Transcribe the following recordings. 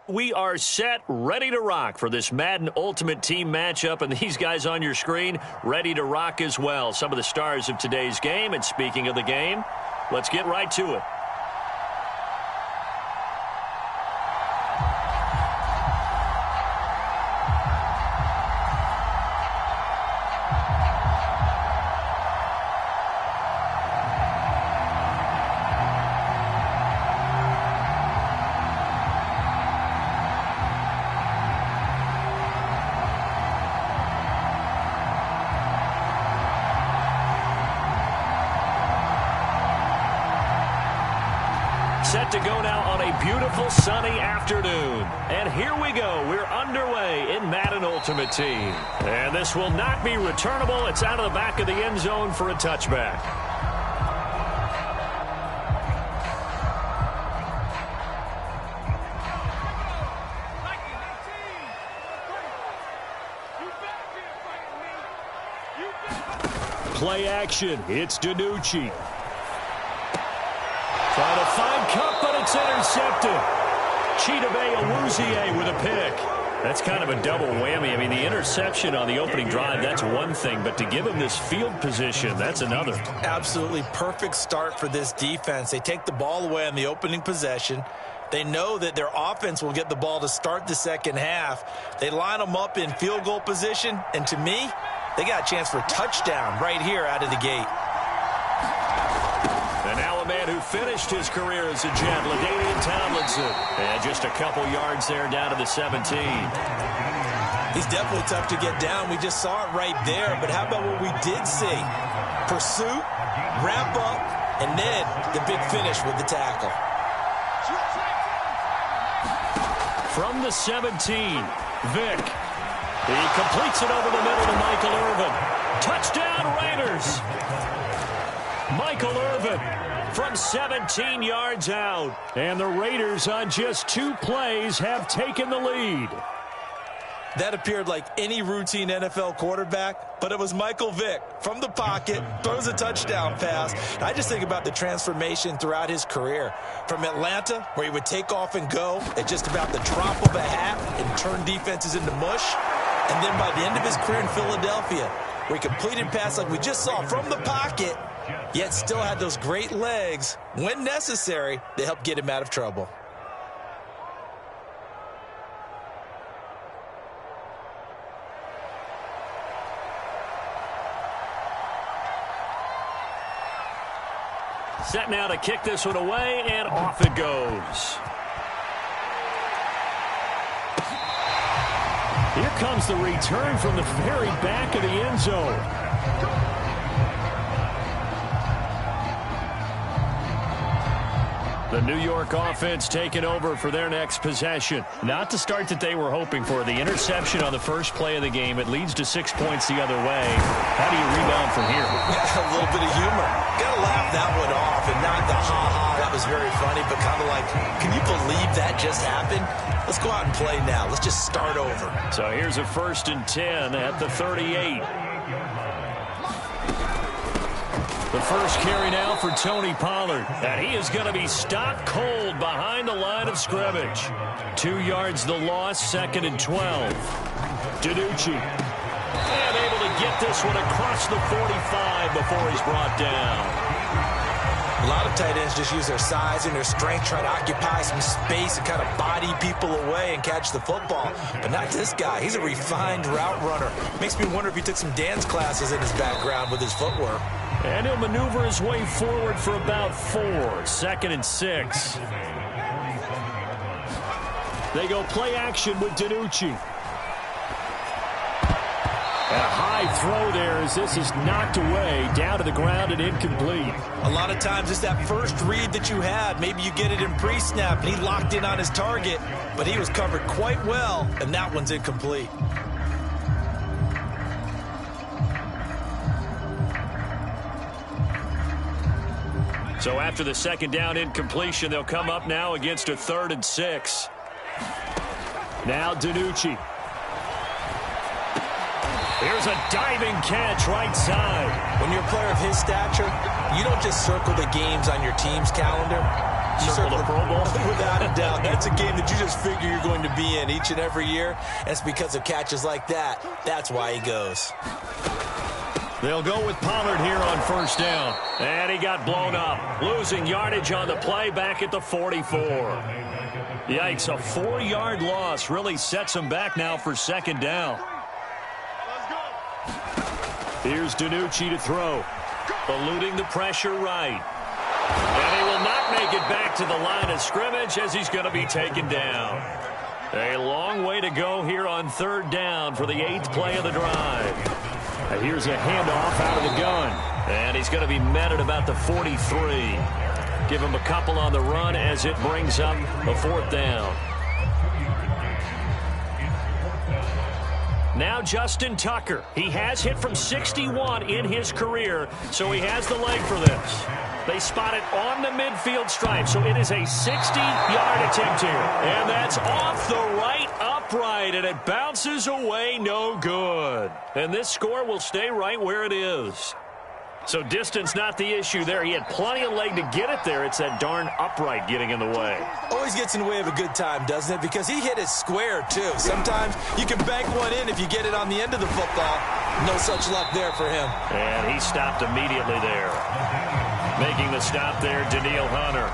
We are set, ready to rock for this Madden Ultimate Team matchup, and these guys on your screen ready to rock as well. Some of the stars of today's game, and speaking of the game, let's get right to it. Set to go now on a beautiful sunny afternoon. And here we go. We're underway in Madden Ultimate Team. And this will not be returnable. It's out of the back of the end zone for a touchback. Play action. It's DiNucci. Trying to find Cup, but it's intercepted. Chidobe Awuzie with a pick. That's kind of a double whammy. I mean, the interception on the opening drive, that's one thing. But to give him this field position, that's another. Absolutely perfect start for this defense. They take the ball away on the opening possession. They know that their offense will get the ball to start the second half. They line them up in field goal position. And to me, they got a chance for a touchdown right here out of the gate. And now a man who finished his career as a Jet, LaDainian Tomlinson. And just a couple yards there down to the 17. He's definitely tough to get down. We just saw it right there. But how about what we did see? Pursuit, wrap up, and then the big finish with the tackle. From the 17, Vick. He completes it over the middle to Michael Irvin. Touchdown, Raiders! Michael Irvin from 17 yards out. And the Raiders on just 2 plays have taken the lead. That appeared like any routine NFL quarterback, but it was Michael Vick from the pocket, throws a touchdown pass. I just think about the transformation throughout his career. From Atlanta, where he would take off and go at just about the drop of a hat and turn defenses into mush. And then by the end of his career in Philadelphia, where he completed pass like we just saw from the pocket, yet still had those great legs, when necessary, to help get him out of trouble. Set now to kick this one away, and off it goes. Here comes the return from the very back of the end zone. The New York offense taking over for their next possession. Not the start that they were hoping for. The interception on the first play of the game. It leads to 6 points the other way. How do you rebound from here? A little bit of humor. Got to laugh that one off and not the ha-ha. That was very funny, but kind of like, can you believe that just happened? Let's go out and play now. Let's just start over. So here's a 1st and 10 at the 38. The first carry now for Tony Pollard. And he is going to be stopped cold behind the line of scrimmage. 2 yards the loss, 2nd and 12. DiNucci. And able to get this one across the 45 before he's brought down. A lot of tight ends just use their size and their strength, try to occupy some space and kind of body people away and catch the football. But not this guy. He's a refined route runner. Makes me wonder if he took some dance classes in his background with his footwork. And he'll maneuver his way forward for about 4. 2nd and 6. They go play action with DiNucci. And a high throw there as this is knocked away, down to the ground and incomplete. A lot of times it's that first read that you had. Maybe you get it in pre-snap and he locked in on his target, but he was covered quite well, and that one's incomplete. So after the 2nd down incompletion, they'll come up now against a 3rd and 6. Now DiNucci. Here's a diving catch right side. When you're a player of his stature, you don't just circle the games on your team's calendar. Circle the Pro Bowl? Without a doubt. That's a game that you just figure you're going to be in each and every year. And it's because of catches like that. That's why he goes. They'll go with Pollard here on first down. And he got blown up. Losing yardage on the play back at the 44. Yikes, a 4-yard loss really sets him back now for second down. Here's DiNucci to throw. Eluding the pressure right. And he will not make it back to the line of scrimmage as he's going to be taken down. A long way to go here on third down for the 8th play of the drive. Here's a handoff out of the gun. And he's going to be met at about the 43. Give him a couple on the run as it brings up a 4th down. Now Justin Tucker. He has hit from 61 in his career, so he has the leg for this. They spot it on the midfield stripe, so it is a 60-yard attempt here. And that's off the right upright, and it bounces away no good. And this score will stay right where it is. So distance not the issue there. He had plenty of leg to get it there. It's that darn upright getting in the way. Always gets in the way of a good time, doesn't it? Because he hit it square, too. Sometimes you can bank one in if you get it on the end of the football. No such luck there for him. And he stopped immediately there. Making the stop there, Danielle Hunter.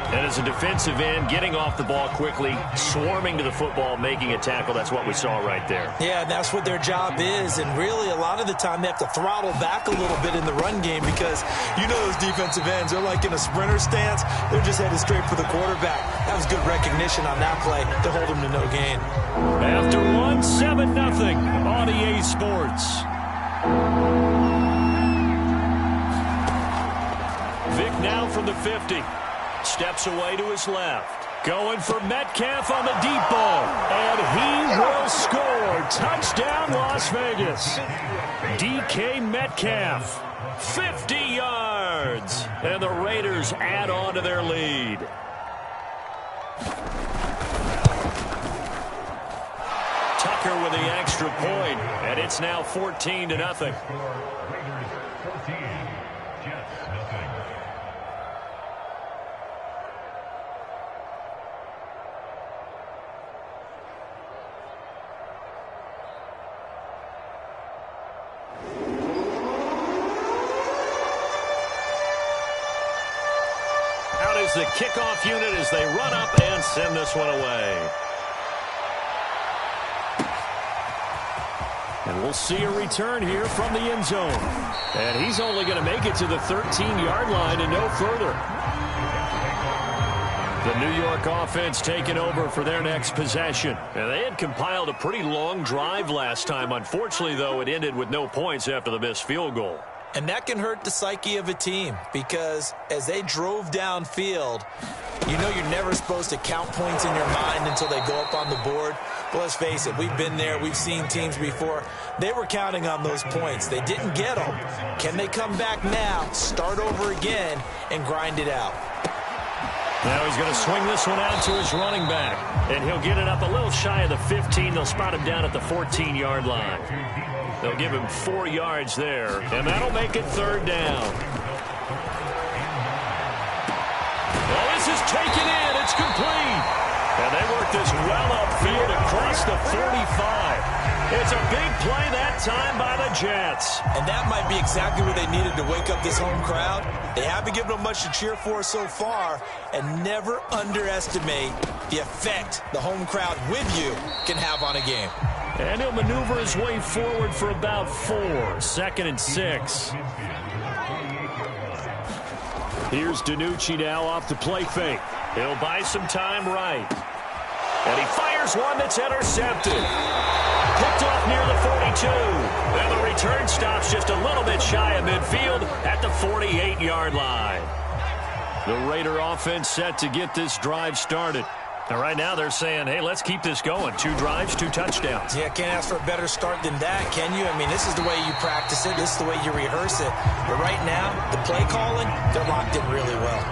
And as a defensive end, getting off the ball quickly, swarming to the football, making a tackle. That's what we saw right there. Yeah, and that's what their job is. And really, a lot of the time, they have to throttle back a little bit in the run game because you know those defensive ends, they're like in a sprinter stance. They're just headed straight for the quarterback. That was good recognition on that play to hold him to no gain. After one, 7-0 on EA Sports. Vic now from the 50. Steps away to his left. Going for Metcalf on the deep ball. And he will score. Touchdown, Las Vegas. DK Metcalf. 50 yards. And the Raiders add on to their lead. Tucker with the extra point. And it's now 14-0. The kickoff unit as they run up and send this one away. And we'll see a return here from the end zone. And he's only going to make it to the 13-yard line and no further. The New York offense taking over for their next possession. And they had compiled a pretty long drive last time. Unfortunately, though, it ended with no points after the missed field goal. And that can hurt the psyche of a team because as they drove downfield, you know you're never supposed to count points in your mind until they go up on the board. But let's face it, we've been there. We've seen teams before. They were counting on those points. They didn't get them. Can they come back now, start over again, and grind it out? Now he's going to swing this one out to his running back. And he'll get it up a little shy of the 15. They'll spot him down at the 14-yard line. They'll give him 4 yards there, and that'll make it third down. Well, this is taken in. It's complete. And they work this well upfield across the 45. It's a big play that time by the Jets. And that might be exactly what they needed to wake up this home crowd. They haven't given them much to cheer for so far, and never underestimate the effect the home crowd with you can have on a game. And he'll maneuver his way forward for about 4. 2nd and 6. Here's DiNucci now off the play fake. He'll buy some time right. And he fires one that's intercepted. Picked off near the 42. And the return stops just a little bit shy of midfield at the 48-yard line. The Raider offense set to get this drive started. And right now they're saying, hey, let's keep this going. 2 drives, 2 touchdowns. Yeah, can't ask for a better start than that, can you? I mean, this is the way you practice it. This is the way you rehearse it. But right now, the play calling, they're locked in really well.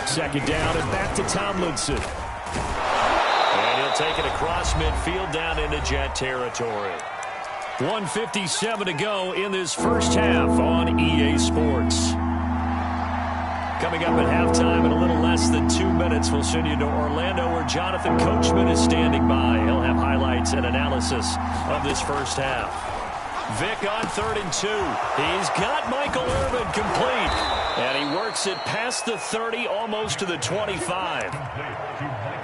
Second down and back to Tomlinson. And he'll take it across midfield down into Jet territory. 1:57 to go in this first half on EA Sports. Coming up at halftime in a little less than 2 minutes, we'll send you to Orlando where Jonathan Coachman is standing by. He'll have highlights and analysis of this first half. Vic on 3rd and 2. He's got Michael Irvin complete. And he works it past the 30, almost to the 25.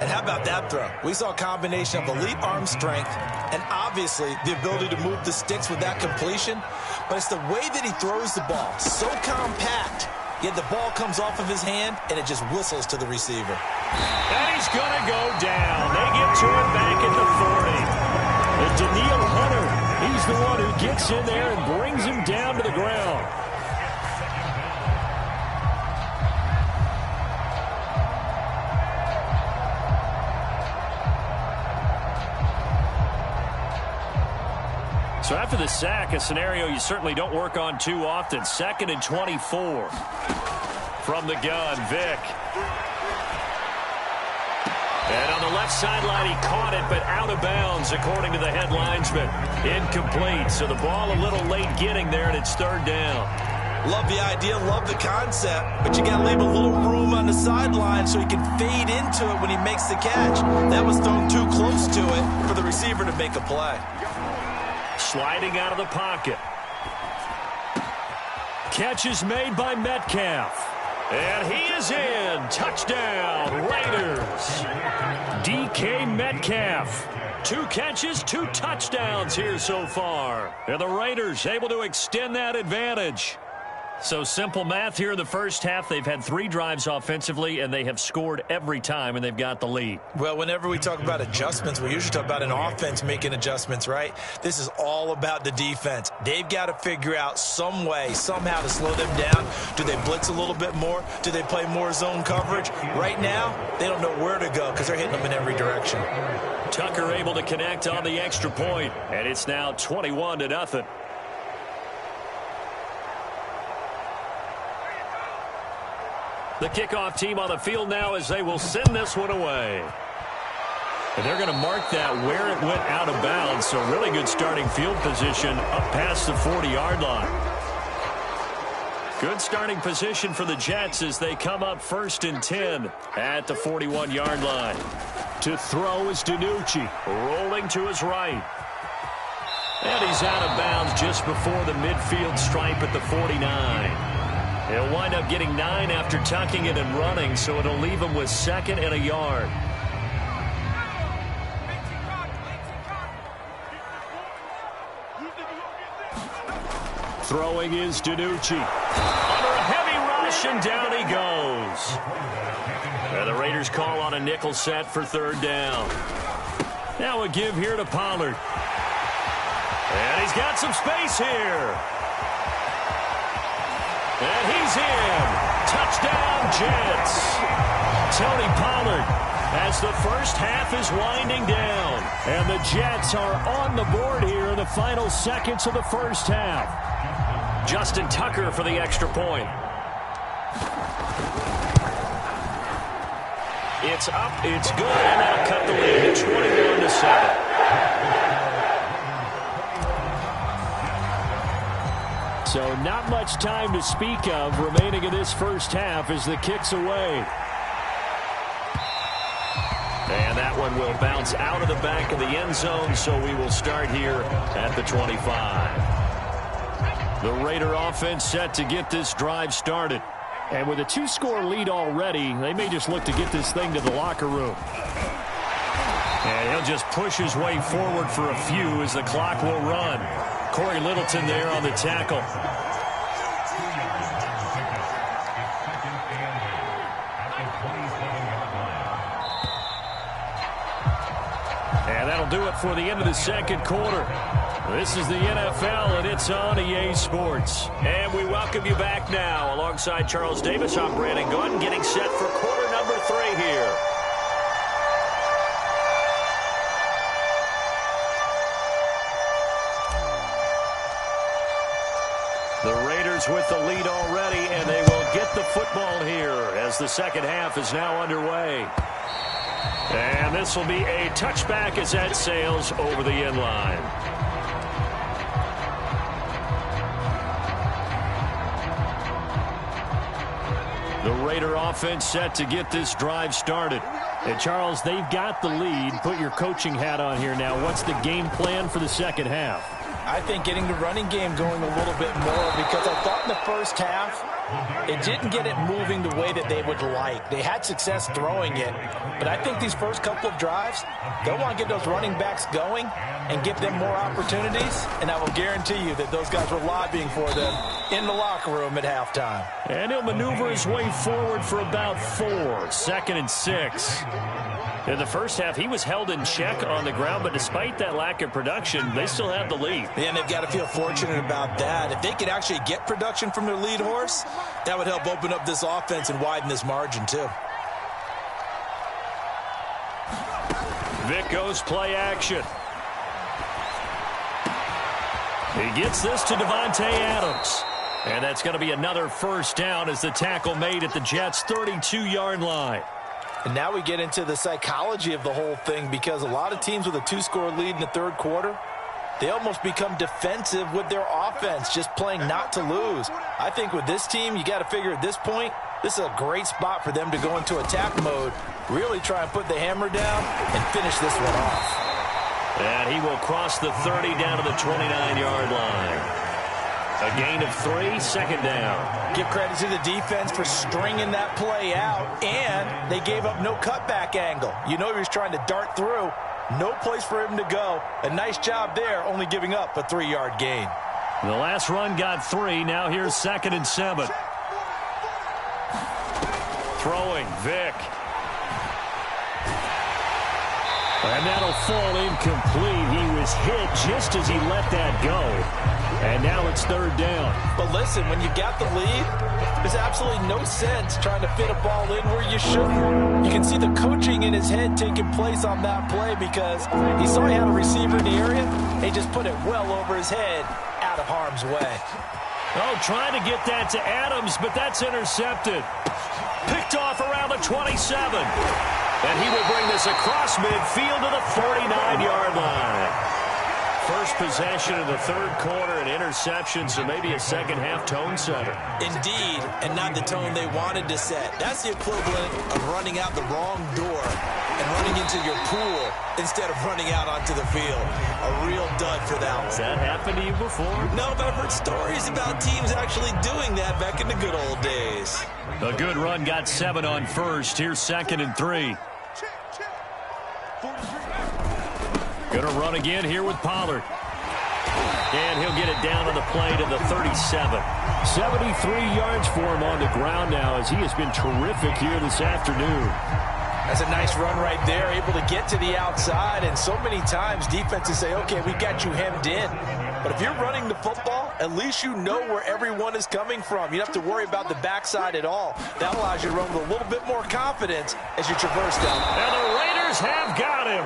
And how about that throw? We saw a combination of elite arm strength and obviously the ability to move the sticks with that completion. But it's the way that he throws the ball. So compact. Yet the ball comes off of his hand, and it just whistles to the receiver. And he's going to go down. They get to him back at the 40. And Daniil Hunter, he's the one who gets in there and brings him down to the ground. So after the sack, a scenario you certainly don't work on too often. 2nd and 24. From the gun, Vic. And on the left sideline, he caught it, but out of bounds, according to the head linesman. Incomplete. So the ball a little late getting there, and it's 3rd down. Love the idea, love the concept, but you got to leave a little room on the sideline so he can fade into it when he makes the catch. That was thrown too close to it for the receiver to make a play. Sliding out of the pocket. Catch is made by Metcalf. And he is in. Touchdown, Raiders. DK Metcalf. 2 catches, 2 touchdowns here so far. And the Raiders able to extend that advantage. So simple math here in the first half. They've had 3 drives offensively, and they have scored every time, and they've got the lead. Well, whenever we talk about adjustments, we usually talk about an offense making adjustments, right? This is all about the defense. They've got to figure out some way, somehow to slow them down. Do they blitz a little bit more? Do they play more zone coverage? Right now, they don't know where to go because they're hitting them in every direction. Tucker able to connect on the extra point, and it's now 21-0. The kickoff team on the field now as they will send this one away. And they're going to mark that where it went out of bounds. So really good starting field position up past the 40-yard line. Good starting position for the Jets as they come up 1st and 10 at the 41-yard line. To throw is DiNucci, rolling to his right. And he's out of bounds just before the midfield stripe at the 49. He'll wind up getting 9 after tucking it and running, so it'll leave him with 2nd and a yard. Throwing is DiNucci. Under a heavy rush, and down he goes. And the Raiders call on a nickel set for 3rd down. Now a give here to Pollard. And he's got some space here. And he's in. Touchdown, Jets. Tony Pollard as the first half is winding down. And the Jets are on the board here in the final seconds of the first half. Justin Tucker for the extra point. It's up, it's good, and that'll cut the lead to 21-7. So not much time to speak of remaining in this first half as the kick's away. And that one will bounce out of the back of the end zone, so we will start here at the 25. The Raider offense set to get this drive started. And with a 2-score lead already, they may just look to get this thing to the locker room. And he'll just push his way forward for a few as the clock will run. Corey Littleton there on the tackle. And that'll do it for the end of the second quarter. This is the NFL, and it's on EA Sports. And we welcome you back now. Alongside Charles Davis, I'm Brandon Gordon, getting set for quarter number 3 here. The Raiders with the lead already, and they will get the football here as the second half is now underway. And this will be a touchback as that sails over the end line. The Raider offense set to get this drive started. And Charles, they've got the lead. Put your coaching hat on here now. What's the game plan for the second half? I think getting the running game going a little bit more, because I thought in the first half it didn't get it moving the way that they would like. They had success throwing it, but I think these first couple of drives, they'll want to get those running backs going and give them more opportunities, and I will guarantee you that those guys were lobbying for them in the locker room at halftime. And he'll maneuver his way forward for about 4. 2nd and 6. In the first half, he was held in check on the ground, but despite that lack of production, they still have the lead. And they've got to feel fortunate about that. If they could actually get production from their lead horse, that would help open up this offense and widen this margin too. Vic goes play action. He gets this to Devontae Adams. And that's going to be another first down as the tackle made at the Jets' 32-yard line. And now we get into the psychology of the whole thing, because a lot of teams with a 2-score lead in the third quarter, they almost become defensive with their offense, just playing not to lose. I think with this team, you got to figure at this point, this is a great spot for them to go into attack mode, really try and put the hammer down and finish this one off. And he will cross the 30 down to the 29-yard line. A gain of 3, 2nd down. Give credit to the defense for stringing that play out, and they gave up no cutback angle. You know he was trying to dart through. No place for him to go. A nice job there, only giving up a 3-yard gain. The last run got 3. Now here's 2nd and 7. Throwing, Vic. And that'll fall incomplete. He was hit just as he let that go. And now it's 3rd down. But listen, when you got the lead, there's absolutely no sense trying to fit a ball in where you shouldn't. You can see the coaching in his head taking place on that play, because he saw he had a receiver in the area. He just put it well over his head, out of harm's way. Oh, trying to get that to Adams, but that's intercepted. Picked off around the 27. And he will bring this across midfield to the 49-yard line. First possession of the third quarter, an interception, so maybe a second-half tone setter. Indeed, and not the tone they wanted to set. That's the equivalent of running out the wrong door and running into your pool instead of running out onto the field. A real dud for that one. Has that happened to you before? No, but I've heard stories about teams actually doing that back in the good old days. A good run got 7 on first. Here's 2nd and 3. Going to run again here with Pollard. And he'll get it down on the play to the 37. 73 yards for him on the ground now, as he has been terrific here this afternoon. That's a nice run right there, able to get to the outside. And so many times defenses say, okay, we got you hemmed in. But if you're running the football, at least you know where everyone is coming from. You don't have to worry about the backside at all. That allows you to run with a little bit more confidence as you traverse down. And the Raiders have got him.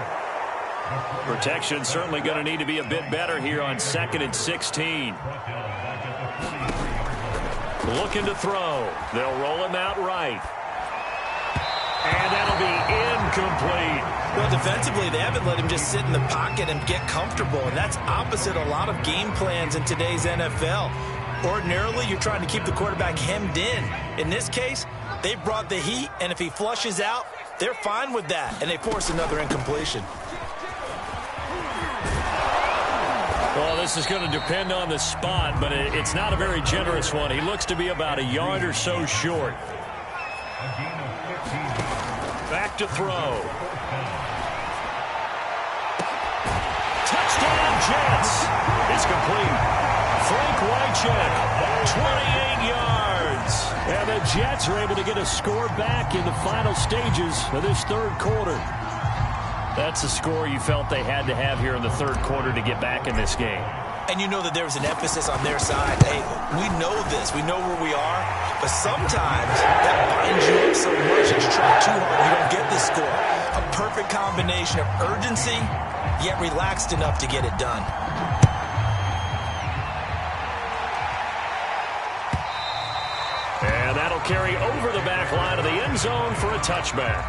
Protection certainly going to need to be a bit better here on 2nd and 16. Looking to throw. They'll roll him out right. And that'll be incomplete. Well, defensively, they haven't let him just sit in the pocket and get comfortable, and that's opposite a lot of game plans in today's NFL. Ordinarily, you're trying to keep the quarterback hemmed in. In this case, they brought the heat, and if he flushes out, they're fine with that, and they force another incompletion. Well, this is going to depend on the spot, but it's not a very generous one. He looks to be about a yard or so short. Back to throw. Touchdown, Jets. It's complete. Frank Wycheck, 28 yards. And the Jets are able to get a score back in the final stages of this third quarter. That's the score you felt they had to have here in the third quarter to get back in this game. And you know that there was an emphasis on their side. Hey, we know this. We know where we are. But sometimes that binds you up so much that you try too hard. You don't get the score. A perfect combination of urgency, yet relaxed enough to get it done. And that'll carry over the back line of the end zone for a touchback.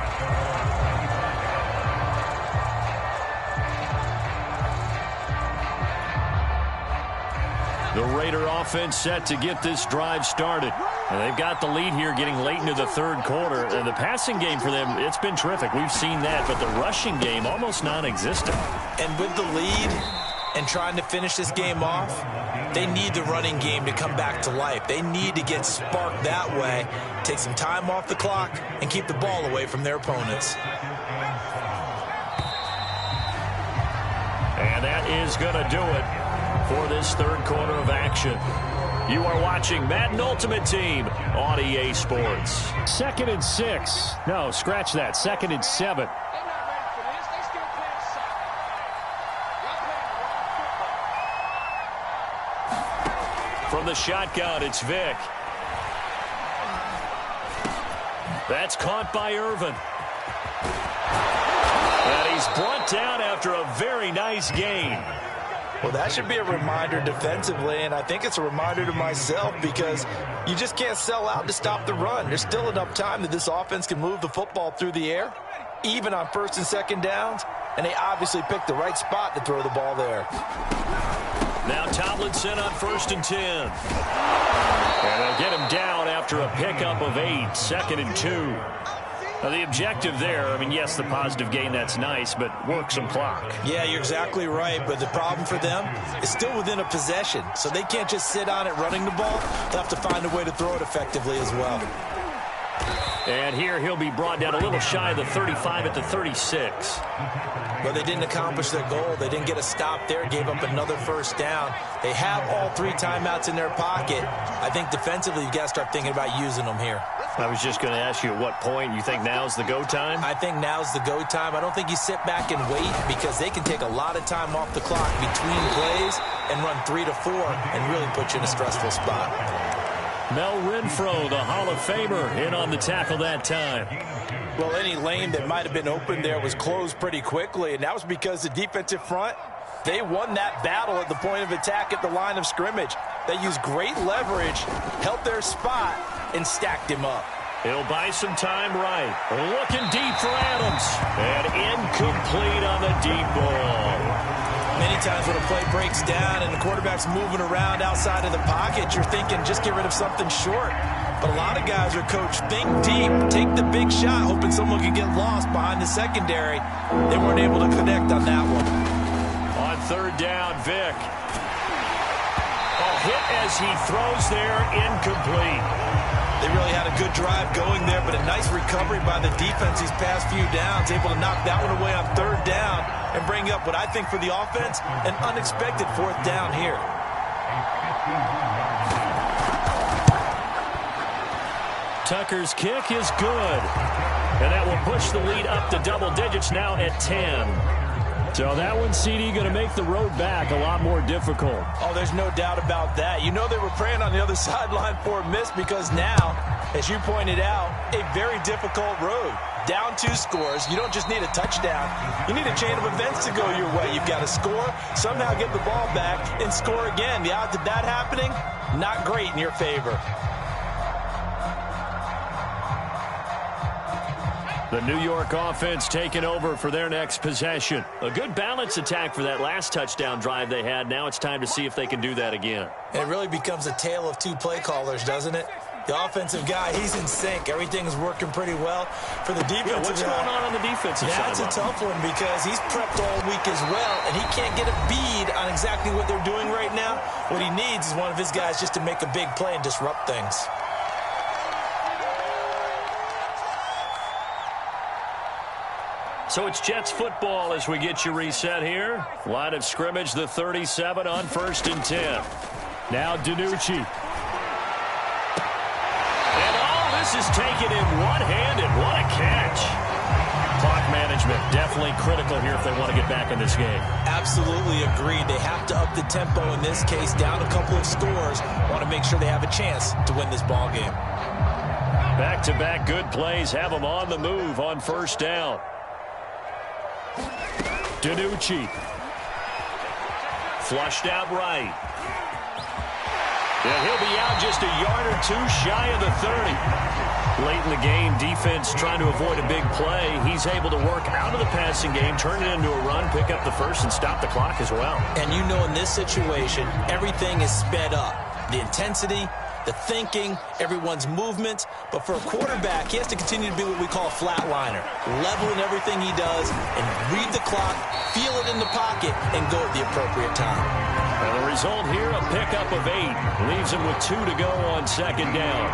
The Raider offense set to get this drive started. And they've got the lead here getting late into the third quarter. And the passing game for them, it's been terrific. We've seen that, but the rushing game almost non-existent. And with the lead and trying to finish this game off, they need the running game to come back to life. They need to get sparked that way, take some time off the clock, and keep the ball away from their opponents. And that is going to do it for this third quarter of action. You are watching Madden Ultimate Team on EA Sports. 2nd and 6. No, scratch that. 2nd and 7. From the shotgun, it's Vic. That's caught by Irvin. And he's brought down after a very nice gain. Well, that should be a reminder defensively, and I think it's a reminder to myself because you just can't sell out to stop the run. There's still enough time that this offense can move the football through the air, even on 1st and 2nd downs, and they obviously picked the right spot to throw the ball there. Now Tomlinson on 1st and 10. And they'll get him down after a pickup of 8, 2nd and 2. Now, the objective there, I mean, yes, the positive gain, that's nice, but work some clock. Yeah, you're exactly right, but the problem for them is still within a possession, so they can't just sit on it running the ball. They'll have to find a way to throw it effectively as well. And here he'll be brought down a little shy of the 35 at the 36. But they didn't accomplish their goal. They didn't get a stop there, gave up another 1st down. They have all 3 timeouts in their pocket. I think defensively you've got to start thinking about using them here. I was just going to ask you at what point you think now's the go time? I think now's the go time. I don't think you sit back and wait because they can take a lot of time off the clock between plays and run 3 to 4 and really put you in a stressful spot. Mel Renfro, the Hall of Famer, in on the tackle that time. Well, any lane that might have been open there was closed pretty quickly, and that was because the defensive front, they won that battle at the point of attack at the line of scrimmage. They used great leverage, held their spot, and stacked him up. He'll buy some time right. Looking deep for Adams. And incomplete on the deep ball. Many times when a play breaks down and the quarterback's moving around outside of the pocket, you're thinking just get rid of something short. But a lot of guys are coached, think deep, take the big shot, hoping someone can get lost behind the secondary. They weren't able to connect on that one. On 3rd down, Vic. A hit as he throws there, incomplete. They really had a good drive going there, but a nice recovery by the defense these past few downs, able to knock that one away on 3rd down and bring up what I think for the offense, an unexpected 4th down here. Tucker's kick is good. And that will push the lead up to double digits now at 10. So that one, CD, going to make the road back a lot more difficult. Oh, there's no doubt about that. You know they were praying on the other sideline for a miss because now, as you pointed out, a very difficult road. Down 2 scores. You don't just need a touchdown. You need a chain of events to go your way. You've got to score, somehow get the ball back, and score again. The odds of that happening, not great in your favor. The New York offense taking over for their next possession. A good balance attack for that last touchdown drive they had. Now it's time to see if they can do that again. It really becomes a tale of 2 play callers, doesn't it? The offensive guy, he's in sync. Everything's working pretty well. For the defensive what's going on the defensive side? That's a tough one because he's prepped all week as well, and he can't get a bead on exactly what they're doing right now. What he needs is one of his guys just to make a big play and disrupt things. So it's Jets football as we get you reset here. Line of scrimmage, the 37 on 1st and 10. Now DiNucci. And all this is taken in one-handed. What a catch. Clock management definitely critical here if they want to get back in this game. Absolutely agreed. They have to up the tempo in this case, down a couple of scores. Want to make sure they have a chance to win this ball game. Back-to-back good plays have them on the move on 1st down. DiNucci. Flushed out right. And he'll be out just a yard or 2 shy of the 30. Late in the game, defense trying to avoid a big play. He's able to work out of the passing game, turn it into a run, pick up the first, and stop the clock as well. And you know in this situation, everything is sped up. The intensity, the thinking, everyone's movement. But for a quarterback, he has to continue to be what we call a flatliner, level in everything he does, and read the clock, feel it in the pocket, and go at the appropriate time. And the result here, a pickup of 8. Leaves him with 2 to go on second down.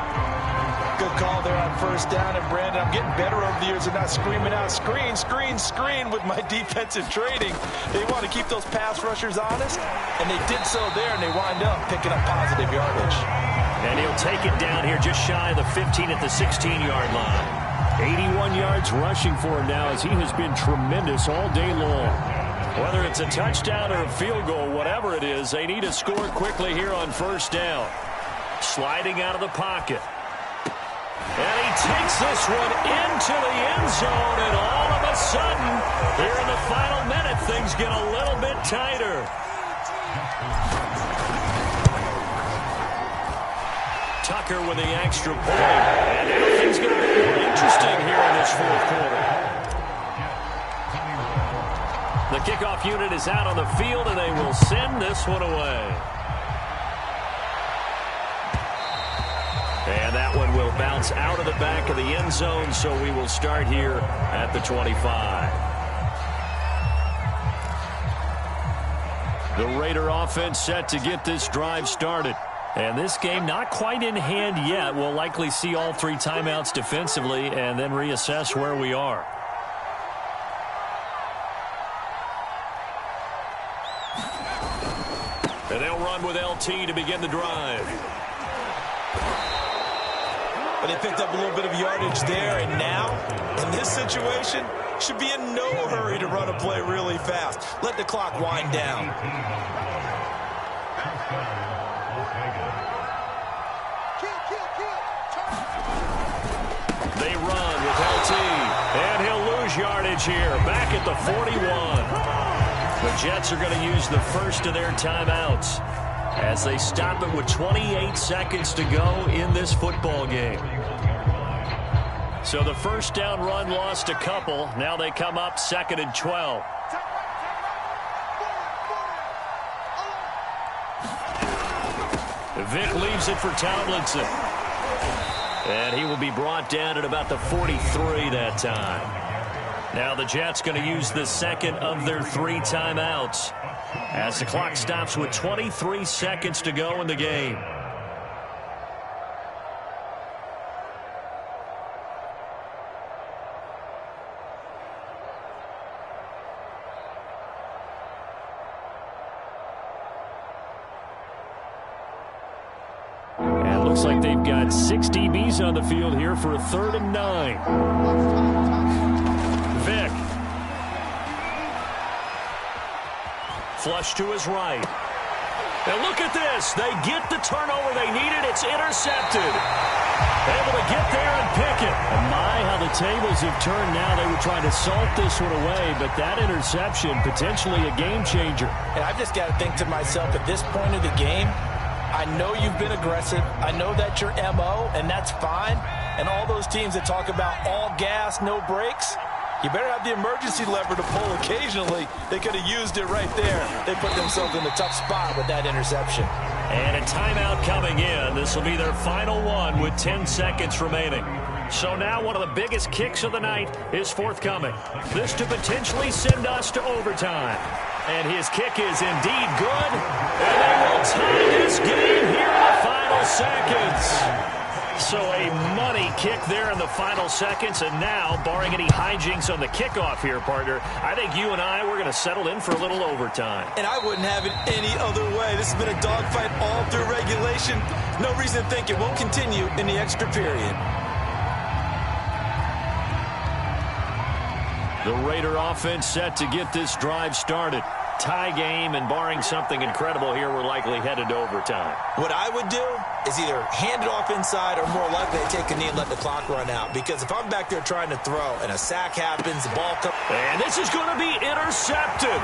Good call there on first down. And, Brandon, I'm getting better over the years of not screaming out, screen, screen, screen with my defensive training. They want to keep those pass rushers honest, and they did so there, and they wind up picking up positive yardage. And he'll take it down here just shy of the 15 at the 16-yard line. 81 yards rushing for him now as he has been tremendous all day long. Whether it's a touchdown or a field goal, whatever it is, they need to score quickly here on first down. Sliding out of the pocket. And he takes this one into the end zone, and all of a sudden, here in the final minute, things get a little bit tighter. Tucker with the extra point. And now things get a bit more interesting here in this fourth quarter. The kickoff unit is out on the field, and they will send this one away. And that one will bounce out of the back of the end zone, so we will start here at the 25. The Raider offense set to get this drive started. And this game not quite in hand yet. We'll likely see all 3 timeouts defensively and then reassess where we are. And they'll run with LT to begin the drive. But they picked up a little bit of yardage there, and now, in this situation, should be in no hurry to run a play really fast. Let the clock wind down. They run with LT, and he'll lose yardage here, back at the 41. The Jets are going to use the first of their timeouts as they stop it with 28 seconds to go in this football game. So the first down run lost a couple. Now they come up 2nd and 12. Vic leaves it for Tomlinson. And he will be brought down at about the 43 that time. Now the Jets going to use the second of their 3 timeouts as the clock stops with 23 seconds to go in the game. And it looks like they've got 6 DBs on the field here for a 3rd and 9. Vic. Flush to his right. And look at this. They get the turnover they needed. It's intercepted. Able to get there and pick it. And my, how the tables have turned now. They were trying to salt this one away, but that interception, potentially a game changer. And I've just got to think to myself, at this point of the game, I know you've been aggressive. I know that's your MO, and that's fine. And all those teams that talk about all gas, no brakes, you better have the emergency lever to pull occasionally. They could have used it right there. They put themselves in a tough spot with that interception. And a timeout coming in. This will be their final one with 10 seconds remaining. So now one of the biggest kicks of the night is forthcoming. This to potentially send us to overtime. And his kick is indeed good. And they will tie this game here in the final seconds. So a money kick there in the final seconds. And now, barring any hijinks on the kickoff here, partner, I think you and I, we're going to settle in for a little overtime. And I wouldn't have it any other way. This has been a dogfight all through regulation. No reason to think it won't continue in the extra period. The Raider offense set to get this drive started. Tie game, and barring something incredible here, we're likely headed to overtime. What I would do is either hand it off inside or more likely take a knee and let the clock run out. Because if I'm back there trying to throw and a sack happens, the ball comes. And this is going to be intercepted.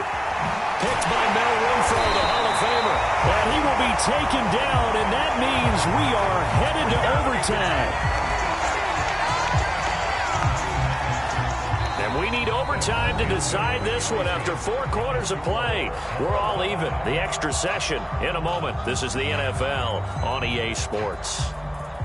Picked by Mel Renfro, the Hall of Famer. And he will be taken down, and that means we are headed to overtime. And we We need overtime to decide this one after 4 quarters of play. We're all even. The extra session in a moment. This is the NFL on EA Sports.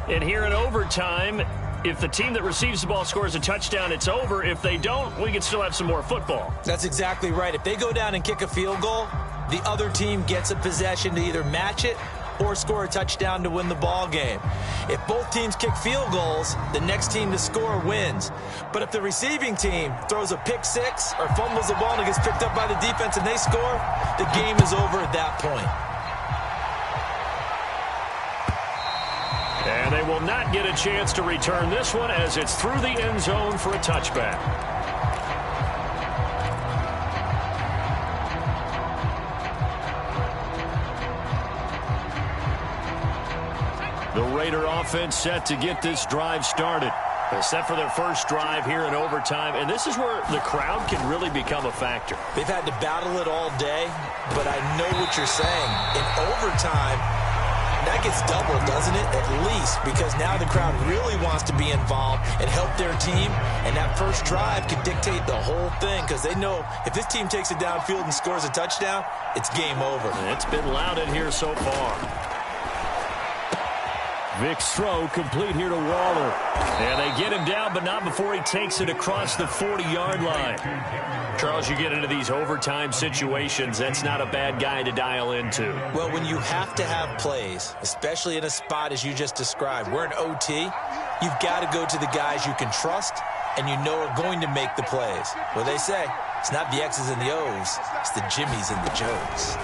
And here in overtime, if the team that receives the ball scores a touchdown, it's over. If they don't, we can still have some more football. That's exactly right. If they go down and kick a field goal, the other team gets a possession to either match it or score a touchdown to win the ball game. If both teams kick field goals, the next team to score wins. But if the receiving team throws a pick six or fumbles the ball and it gets picked up by the defense and they score, the game is over at that point. And they will not get a chance to return this one as it's through the end zone for a touchback. The Raider offense set to get this drive started. They're set for their first drive here in overtime, and this is where the crowd can really become a factor. They've had to battle it all day, but I know what you're saying. In overtime, that gets doubled, doesn't it? At least, because now the crowd really wants to be involved and help their team, and that first drive can dictate the whole thing because they know if this team takes it downfield and scores a touchdown, it's game over. It's been loud in here so far. Vic's throw complete here to Waller. And they get him down, but not before he takes it across the 40-yard line. Charles, you get into these overtime situations, that's not a bad guy to dial into. Well, when you have to have plays, especially in a spot as you just described, we're in OT, you've got to go to the guys you can trust and you know are going to make the plays. Well, they say it's not the X's and the O's, it's the Jimmies and the Joes.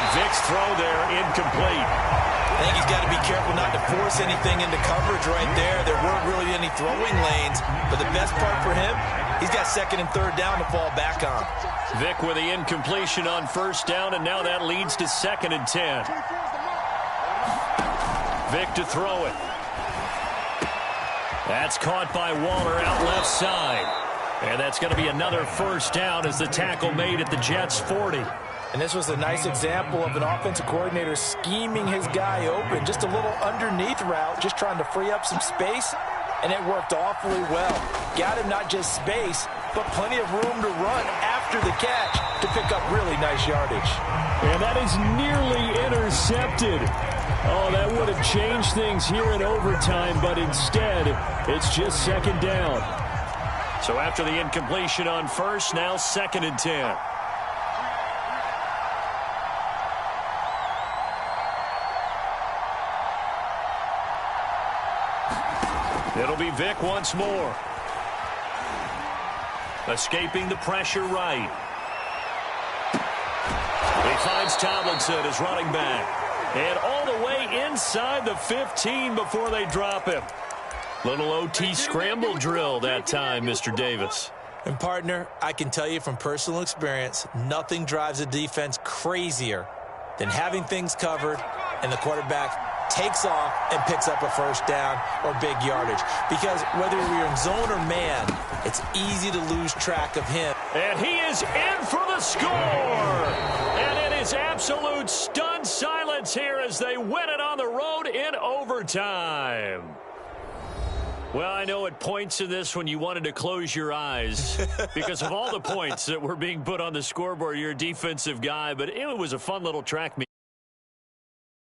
Vic's throw there, incomplete. I think he's got to be careful not to force anything into coverage right there. There weren't really any throwing lanes, but the best part for him, he's got second and third down to fall back on. Vic with the incompletion on first down, and now that leads to 2nd and 10. Vic to throw it. That's caught by Waller out left side. And that's going to be another first down as the tackle made at the Jets' 40. And this was a nice example of an offensive coordinator scheming his guy open. Just a little underneath route, just trying to free up some space, and it worked awfully well. Got him not just space, but plenty of room to run after the catch to pick up really nice yardage. And that is nearly intercepted. Oh, that would have changed things here in overtime, but instead, it's just 2nd down. So after the incompletion on first, now 2nd and 10. It'll be Vic once more. Escaping the pressure right. He finds Tomlinson as running back. And all the way inside the 15 before they drop him. Little OT scramble drill that time, Mr. Davis. And, partner, I can tell you from personal experience, nothing drives a defense crazier than having things covered and the quarterback takes off and picks up a first down or big yardage. Because whether you're in zone or man, it's easy to lose track of him. And he is in for the score. And it is absolute stunned silence here as they win it on the road in overtime. Well, I know at points in this when you wanted to close your eyes because of all the points that were being put on the scoreboard. You're a defensive guy, but it was a fun little track meet.